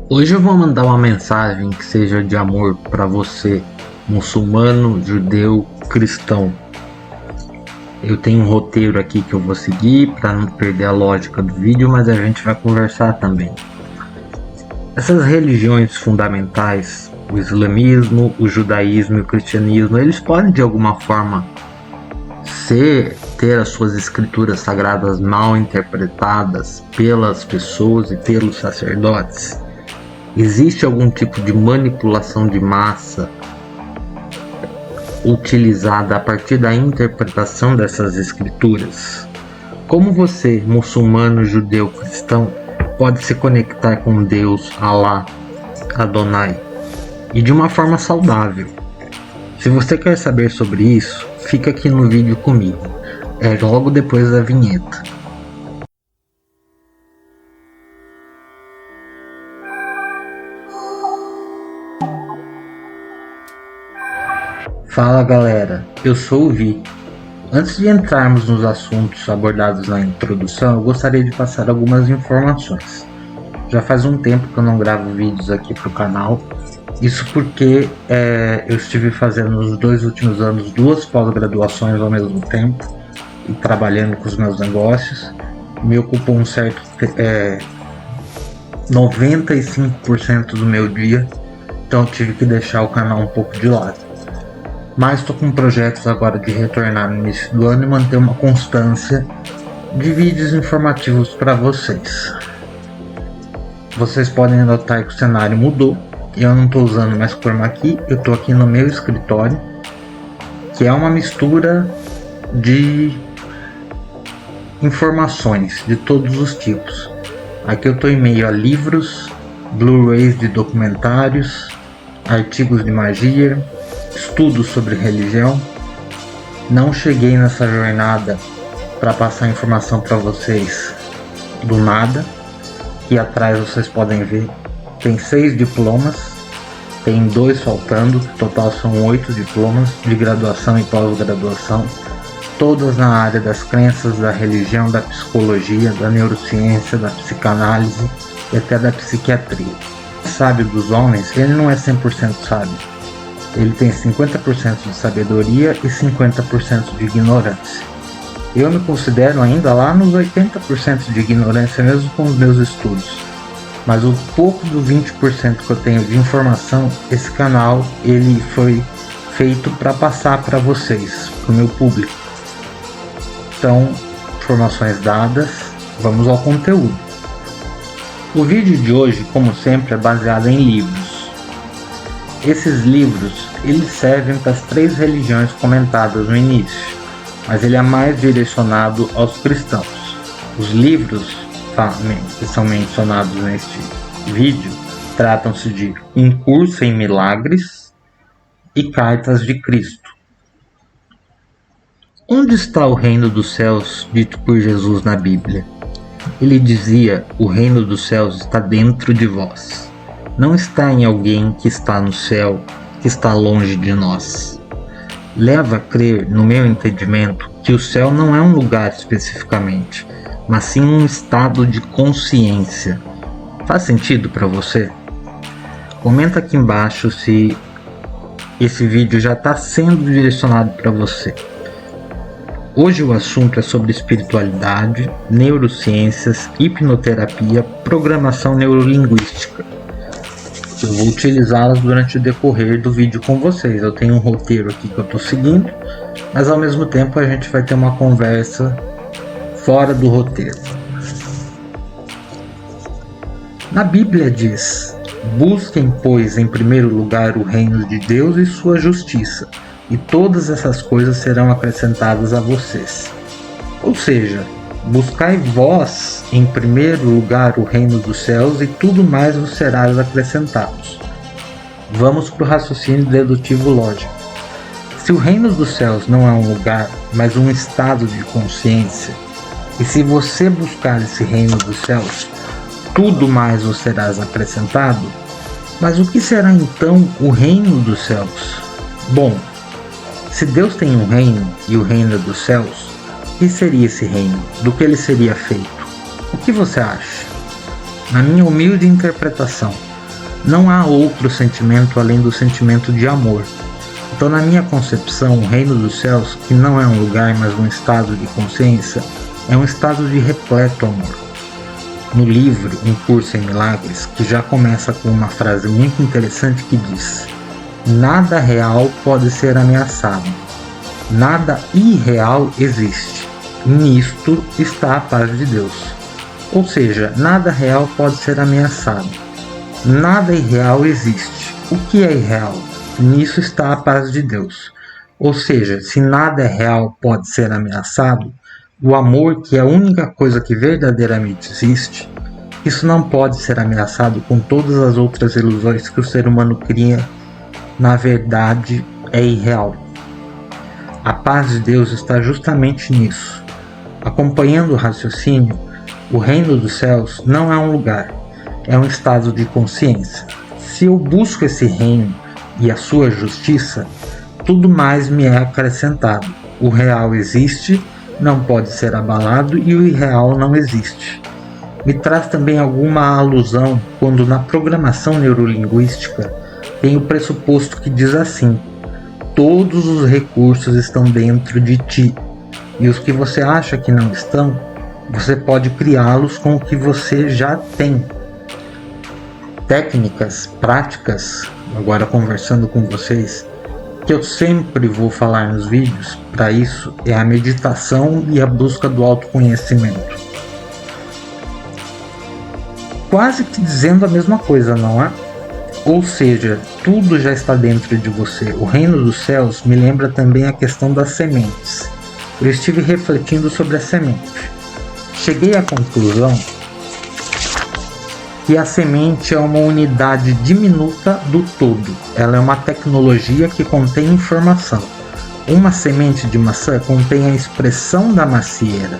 Hoje eu vou mandar uma mensagem que seja de amor para você, muçulmano, judeu, cristão. Eu tenho um roteiro aqui que eu vou seguir para não perder a lógica do vídeo, mas a gente vai conversar também. Essas religiões fundamentais, o islamismo, o judaísmo e o cristianismo, eles podem de alguma forma ter as suas escrituras sagradas mal interpretadas pelas pessoas e pelos sacerdotes? Existe algum tipo de manipulação de massa utilizada a partir da interpretação dessas escrituras? Como você, muçulmano, judeu, cristão, pode se conectar com Deus, Alá, Adonai, e de uma forma saudável? Se você quer saber sobre isso, fica aqui no vídeo comigo. É logo depois da vinheta. Fala galera, eu sou o Vi. Antes de entrarmos nos assuntos abordados na introdução, eu gostaria de passar algumas informações. Já faz um tempo que eu não gravo vídeos aqui para o canal, isso porque eu estive fazendo nos 2 últimos anos 2 pós-graduações ao mesmo tempo e trabalhando com os meus negócios. Me ocupou um certo 95% do meu dia, então eu tive que deixar o canal um pouco de lado. Mas estou com projetos agora de retornar no início do ano e manter uma constância de vídeos informativos para vocês. Vocês podem notar que o cenário mudou e eu não estou usando mais chroma key, eu estou aqui no meu escritório, que é uma mistura de informações de todos os tipos. Aqui eu estou em meio a livros, Blu-rays de documentários, artigos de magia, estudos sobre religião. Não cheguei nessa jornada para passar informação para vocês do nada. Aqui atrás vocês podem ver, tem 6 diplomas, tem 2 faltando, total são 8 diplomas de graduação e pós-graduação, todas na área das crenças, da religião, da psicologia, da neurociência, da psicanálise e até da psiquiatria. O sábio dos homens, ele não é 100% sábio. Ele tem 50% de sabedoria e 50% de ignorância. Eu me considero ainda lá nos 80% de ignorância, mesmo com os meus estudos. Mas o pouco do 20% que eu tenho de informação, esse canal ele foi feito para passar para vocês, para o meu público. Então, informações dadas, vamos ao conteúdo. O vídeo de hoje, como sempre, é baseado em livros. Esses livros, eles servem para as 3 religiões comentadas no início, mas ele é mais direcionado aos cristãos. Os livros que são mencionados neste vídeo tratam-se de Um Curso em Milagres e Cartas de Cristo. Onde está o reino dos céus dito por Jesus na Bíblia? Ele dizia: o reino dos céus está dentro de vós. Não está em alguém que está no céu, que está longe de nós. Leva a crer, no meu entendimento, que o céu não é um lugar especificamente, mas sim um estado de consciência. Faz sentido para você? Comenta aqui embaixo se esse vídeo já está sendo direcionado para você. Hoje o assunto é sobre espiritualidade, neurociências, hipnoterapia, programação neurolinguística. Eu vou utilizá-las durante o decorrer do vídeo com vocês. Eu tenho um roteiro aqui que eu estou seguindo, mas ao mesmo tempo a gente vai ter uma conversa fora do roteiro. Na Bíblia diz: busquem, pois, em primeiro lugar o reino de Deus e sua justiça, e todas essas coisas serão acrescentadas a vocês. Ou seja, buscai vós em primeiro lugar o reino dos céus e tudo mais vos será acrescentado. Vamos para o raciocínio dedutivo lógico. Se o reino dos céus não é um lugar, mas um estado de consciência, e se você buscar esse reino dos céus, tudo mais vos será acrescentado, mas o que será então o reino dos céus? Bom, se Deus tem um reino e o reino é dos céus, o que seria esse reino? Do que ele seria feito? O que você acha? Na minha humilde interpretação, Não há outro sentimento além do sentimento de amor. Então, na minha concepção, o reino dos céus, que não é um lugar, mas um estado de consciência, é um estado de repleto amor. No livro Um Curso em Milagres, que já começa com uma frase muito interessante que diz: nada real pode ser ameaçado, nada irreal existe, nisto está a paz de Deus. Ou seja, nada real pode ser ameaçado, nada irreal existe. O que é irreal? Nisso está a paz de Deus. Ou seja, se nada é real pode ser ameaçado, o amor, que é a única coisa que verdadeiramente existe, isso não pode ser ameaçado com todas as outras ilusões que o ser humano cria. Na verdade, é irreal. A paz de Deus está justamente nisso. Acompanhando o raciocínio, o reino dos céus não é um lugar, é um estado de consciência. Se eu busco esse reino e a sua justiça, tudo mais me é acrescentado. O real existe, não pode ser abalado, e o irreal não existe. Me traz também alguma alusão quando na programação neurolinguística tem o pressuposto que diz assim: todos os recursos estão dentro de ti, e os que você acha que não estão, você pode criá-los com o que você já tem. Técnicas, práticas, agora conversando com vocês, que eu sempre vou falar nos vídeos, para isso é a meditação e a busca do autoconhecimento. Quase que dizendo a mesma coisa, não é? Ou seja, tudo já está dentro de você. O reino dos céus me lembra também a questão das sementes. Eu estive refletindo sobre a semente. Cheguei à conclusão que a semente é uma unidade diminuta do todo. Ela é uma tecnologia que contém informação. Uma semente de maçã contém a expressão da macieira.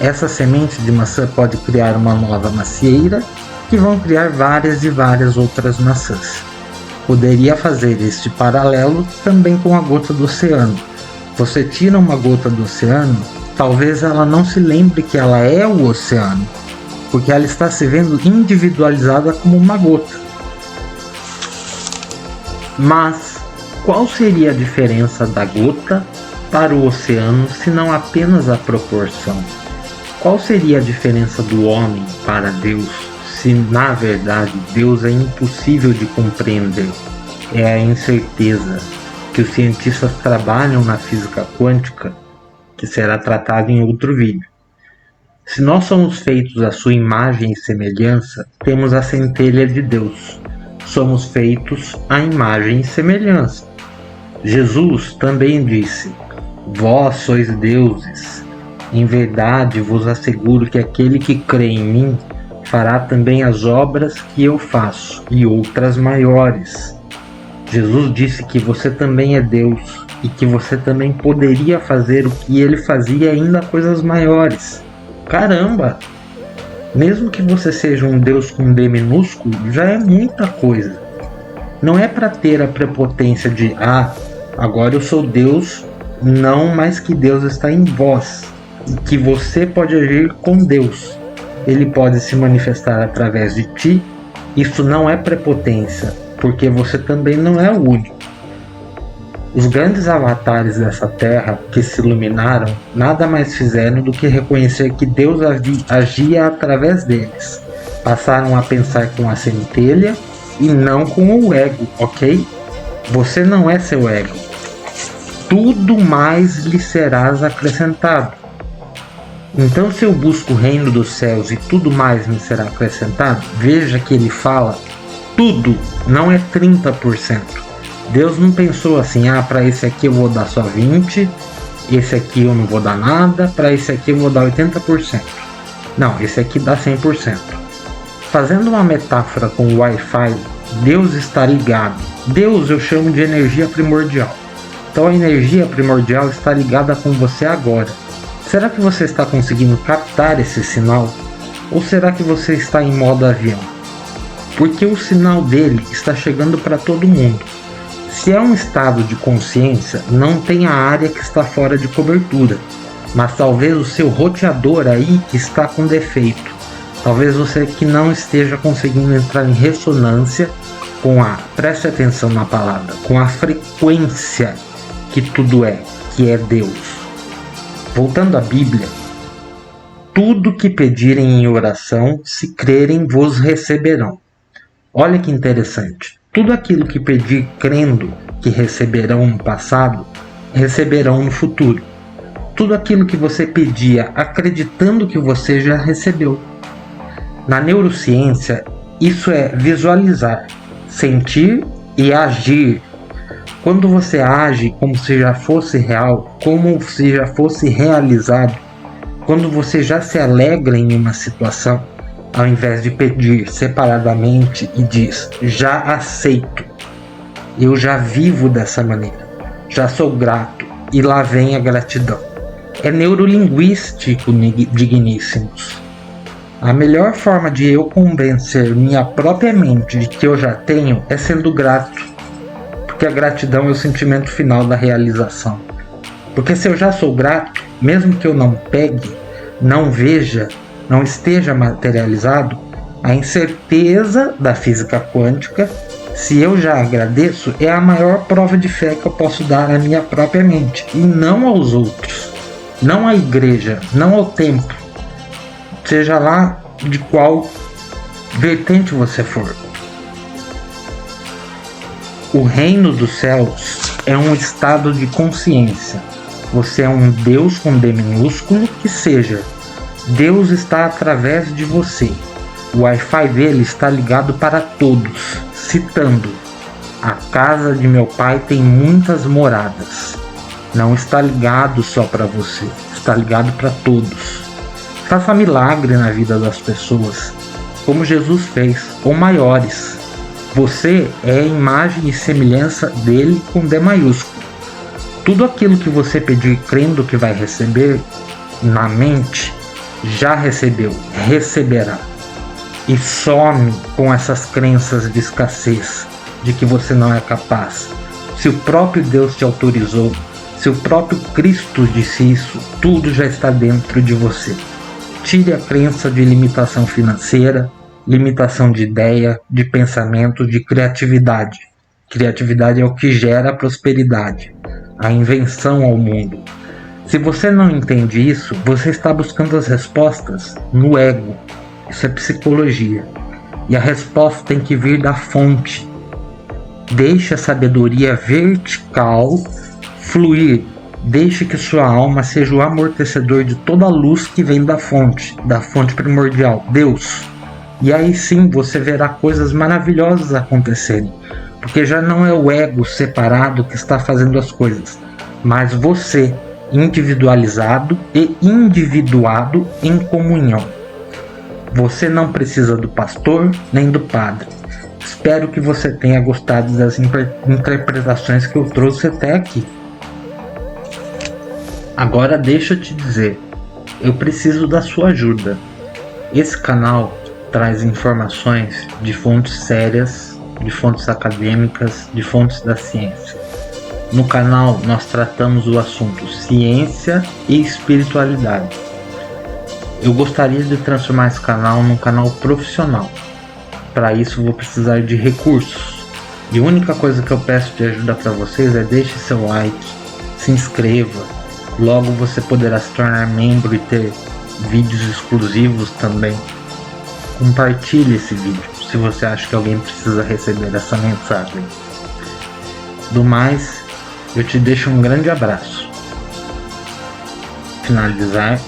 Essa semente de maçã pode criar uma nova macieira, que vão criar várias e várias outras maçãs. Poderia fazer este paralelo também com a gota do oceano. Você tira uma gota do oceano, talvez ela não se lembre que ela é o oceano, porque ela está se vendo individualizada como uma gota. Mas qual seria a diferença da gota para o oceano, se não apenas a proporção? Qual seria a diferença do homem para Deus, se na verdade Deus é impossível de compreender? É a incerteza que os cientistas trabalham na física quântica, que será tratado em outro vídeo. Se nós somos feitos à sua imagem e semelhança, temos a centelha de Deus. Somos feitos à imagem e semelhança. Jesus também disse: vós sois deuses. Em verdade vos asseguro que aquele que crê em mim fará também as obras que eu faço, e outras maiores. Jesus disse que você também é Deus, e que você também poderia fazer o que ele fazia, ainda coisas maiores. Caramba! Mesmo que você seja um Deus com D minúsculo, já é muita coisa. Não é para ter a prepotência de agora eu sou Deus, não, mas que Deus está em vós, e que você pode agir com Deus. Ele pode se manifestar através de ti. Isso não é prepotência, porque você também não é o único. Os grandes avatares dessa terra que se iluminaram nada mais fizeram do que reconhecer que Deus agia através deles. Passaram a pensar com a centelha e não com o ego, ok? Você não é seu ego. Tudo mais lhe serás acrescentado. Então, se eu busco o reino dos céus e tudo mais me será acrescentado, veja que ele fala tudo, não é 30%. Deus não pensou assim: para esse aqui eu vou dar só 20%, esse aqui eu não vou dar nada, para esse aqui eu vou dar 80%. Não, esse aqui dá 100%. Fazendo uma metáfora com o Wi-Fi, Deus está ligado. Deus eu chamo de energia primordial. Então a energia primordial está ligada com você agora. Será que você está conseguindo captar esse sinal? Ou será que você está em modo avião? Porque o sinal dele está chegando para todo mundo. Se é um estado de consciência, não tem a área que está fora de cobertura, mas talvez o seu roteador aí que está com defeito. Talvez você que não esteja conseguindo entrar em ressonância com preste atenção na palavra, com a frequência que tudo é, que é Deus. Voltando à Bíblia, tudo que pedirem em oração, se crerem, vos receberão. Olha que interessante. Tudo aquilo que pedir crendo que receberão no passado, receberão no futuro. Tudo aquilo que você pedia acreditando que você já recebeu. Na neurociência, isso é visualizar, sentir e agir. Quando você age como se já fosse real, como se já fosse realizado, quando você já se alegra em uma situação, ao invés de pedir separadamente e diz, já aceito, eu já vivo dessa maneira, já sou grato, e lá vem a gratidão. É neurolinguístico, digníssimos. A melhor forma de eu convencer minha própria mente de que eu já tenho é sendo grato, porque a gratidão é o sentimento final da realização. Porque se eu já sou grato, mesmo que eu não pegue, não veja, não esteja materializado, a incerteza da física quântica, se eu já agradeço, é a maior prova de fé que eu posso dar à minha própria mente, e não aos outros, não à igreja, não ao templo, seja lá de qual vertente você for. O reino dos céus é um estado de consciência. Você é um Deus com D minúsculo, que seja, Deus está através de você. O Wi-Fi dele está ligado para todos, citando, a casa de meu pai tem muitas moradas. Não está ligado só para você, está ligado para todos. Faça milagre na vida das pessoas, como Jesus fez, ou maiores. Você é a imagem e semelhança dele com D maiúsculo. Tudo aquilo que você pedir crendo que vai receber, na mente, já recebeu, receberá. E some com essas crenças de escassez, de que você não é capaz. Se o próprio Deus te autorizou, se o próprio Cristo disse isso, tudo já está dentro de você. Tire a crença de limitação financeira, limitação de ideia, de pensamento, de criatividade. Criatividade é o que gera a prosperidade, a invenção ao mundo. Se você não entende isso, você está buscando as respostas no ego. Isso é psicologia. E a resposta tem que vir da fonte. Deixe a sabedoria vertical fluir. Deixe que sua alma seja o amortecedor de toda a luz que vem da fonte primordial, Deus. E aí sim você verá coisas maravilhosas acontecerem, porque já não é o ego separado que está fazendo as coisas, mas você, individualizado e individuado em comunhão. Você não precisa do pastor nem do padre. Espero que você tenha gostado das interpretações que eu trouxe até aqui. Agora deixa eu te dizer, eu preciso da sua ajuda. Esse canal traz informações de fontes sérias, de fontes acadêmicas, de fontes da ciência. No canal nós tratamos o assunto ciência e espiritualidade. Eu gostaria de transformar esse canal num canal profissional. Para isso vou precisar de recursos. E a única coisa que eu peço de ajuda para vocês é deixe seu like, se inscreva. Logo você poderá se tornar membro e ter vídeos exclusivos também. Compartilhe esse vídeo se você acha que alguém precisa receber essa mensagem. Do mais, eu te deixo um grande abraço. Finalizar,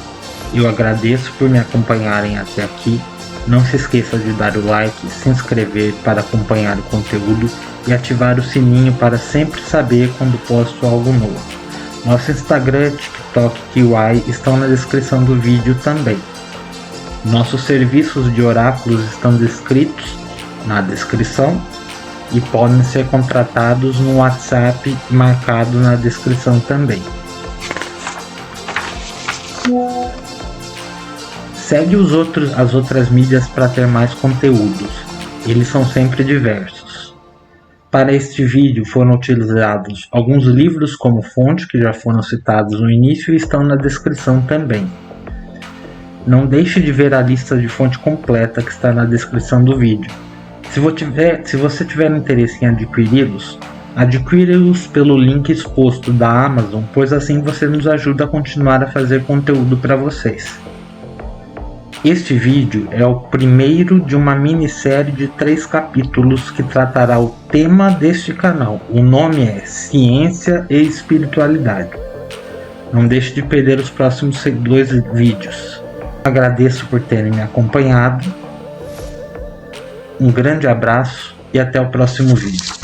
eu agradeço por me acompanharem até aqui. Não se esqueça de dar o like, se inscrever para acompanhar o conteúdo e ativar o sininho para sempre saber quando posto algo novo. Nosso Instagram, TikTok, Kiwai estão na descrição do vídeo também. Nossos serviços de oráculos estão descritos na descrição e podem ser contratados no WhatsApp marcado na descrição também. Segue as outras mídias para ter mais conteúdos. Eles são sempre diversos. Para este vídeo foram utilizados alguns livros como fonte que já foram citados no início e estão na descrição também. Não deixe de ver a lista de fonte completa que está na descrição do vídeo. Se você tiver interesse em adquiri-los, adquire-os pelo link exposto da Amazon, pois assim você nos ajuda a continuar a fazer conteúdo para vocês. Este vídeo é o primeiro de uma minissérie de 3 capítulos que tratará o tema deste canal. O nome é Ciência e Espiritualidade. Não deixe de perder os próximos 2 vídeos. Agradeço por terem me acompanhado. Um grande abraço e até o próximo vídeo.